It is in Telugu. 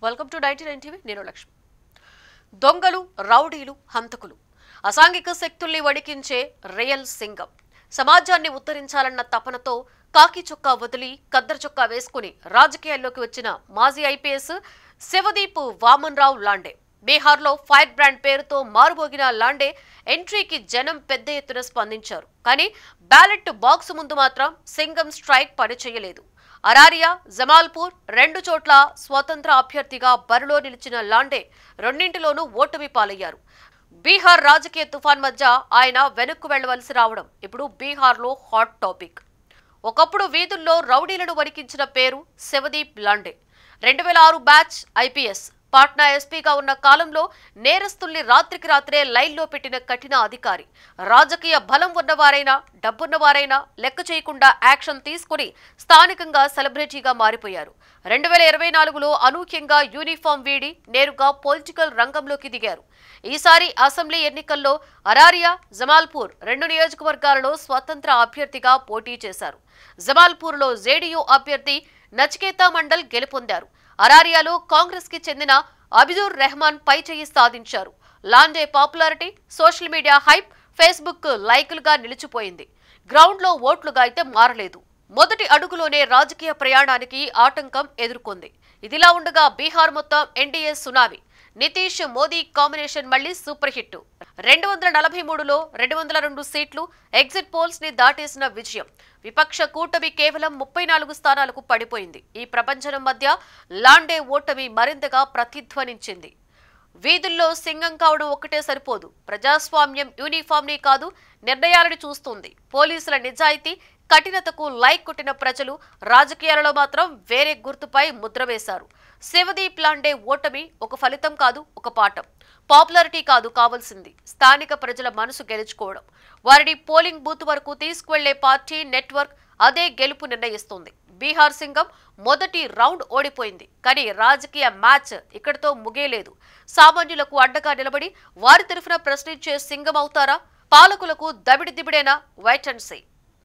Welcome to 99 TV. నేను లక్ష్మి. దొంగలు, రౌడీలు, హంతకులు, అసాంఘిక శక్తుల్ని వణికించే రియల్ సింగం. సమాజాన్ని ఉద్ధరించాలన్న తపనతో కాకి చొక్కా వదిలి కద్దరు చొక్కా వేసుకుని రాజకీయాల్లోకి వచ్చిన మాజీ ఐపీఎస్ శివదీప్ వామన్ రావు లాండే. బీహార్లో ఫైర్ బ్రాండ్ పేరుతో మారుమోగిన లాండే ఎంట్రీకి జనం పెద్ద ఎత్తున స్పందించారు. కానీ బ్యాలెట్ బాక్స్ ముందు మాత్రం సింగం స్ట్రైక్ పనిచేయలేదు. అరారియా, జమాల్పూర్ రెండు చోట్ల స్వతంత్ర అభ్యర్థిగా బరిలో నిలిచిన లాండే రెండింటిలోనూ ఓటమి పాలయ్యారు. బీహార్ రాజకీయ తుఫాన్ మధ్య ఆయన వెనక్కు వెళ్లవలసి రావడం ఇప్పుడు బీహార్లో హాట్ టాపిక్. ఒకప్పుడు వీధుల్లో రౌడీలను వణికించిన పేరు శివదీప్ లాండే. 2006 batch IPS. పాట్నా ఎస్పీగా ఉన్న కాలంలో నేరస్తుల్ని రాత్రికి రాత్రే లైన్లో పెట్టిన కఠిన అధికారి. రాజకీయ బలం ఉన్నవారైనా డబ్బున్నవారైనా లెక్క చేయకుండా యాక్షన్ తీసుకుని స్థానికంగా సెలబ్రిటీగా మారిపోయారు. 2024లో అనూహ్యంగా యూనిఫామ్ వీడి నేరుగా పొలిటికల్ రంగంలోకి దిగారు. ఈసారి అసెంబ్లీ ఎన్నికల్లో అరారియా, జమాల్పూర్ రెండు నియోజకవర్గాలలో స్వతంత్ర అభ్యర్థిగా పోటీ చేశారు. జమాల్పూర్లో జేడీయూ అభ్యర్థి నచికేతా మండల్ గెలుపొందారు. అరారియాలో కాంగ్రెస్ కి చెందిన అబిదుర్ రెహమాన్ పై చేయి సాధించారు. లాండే popularity social media hype, Facebook లైకులుగా నిలిచిపోయింది. గ్రౌండ్ లో ఓట్లుగా అయితే మారలేదు. మొదటి అడుగులోనే రాజకీయ ప్రయాణానికి ఆటంకం ఎదుర్కొంది. ఇదిలా ఉండగా బీహార్ మొత్తం NDA tsunami. Nitish Modi combination మళ్లీ సూపర్ హిట్. 243లో 202 సీట్లు, ఎగ్జిట్ పోల్స్ ని దాటేసిన విజయం. విపక్ష కూటమి కేవలం 34 స్థానాలకు పడిపోయింది. ఈ ప్రపంచం మధ్య లాండే ఓటమి మరింతగా ప్రతిధ్వనించింది. వీధుల్లో సింగం కావడం ఒక్కటే సరిపోదు. ప్రజాస్వామ్యం యూనిఫామ్ ని కాదు, నిర్ణయాలను చూస్తుంది. పోలీసుల నిజాయితీ, కఠినతకు లైక్ కొట్టిన ప్రజలు రాజకీయాలలో మాత్రం వేరే గుర్తుపై ముద్ర వేశారు. శివదీప్ లాండే ఓటమి ఒక ఫలితం కాదు, ఒక పాఠం. పాపులారిటీ కాదు కావాల్సింది, స్థానిక ప్రజల మనసు గెలుచుకోవడం. వారిని పోలింగ్ బూత్ వరకు తీసుకువెళ్లే పార్టీ నెట్వర్క్ అదే గెలుపు నిర్ణయిస్తుంది. బీహార్ సింగం మొదటి రౌండ్ ఓడిపోయింది. కానీ రాజకీయ మ్యాచ్ ఇక్కడితో ముగియలేదు. సామాన్యులకు అడ్డగా నిలబడి వారి తరఫున ప్రశ్నించే సింగం అవుతారా? పాలకులకు దబిడి దిబిడేనా? Wait and see.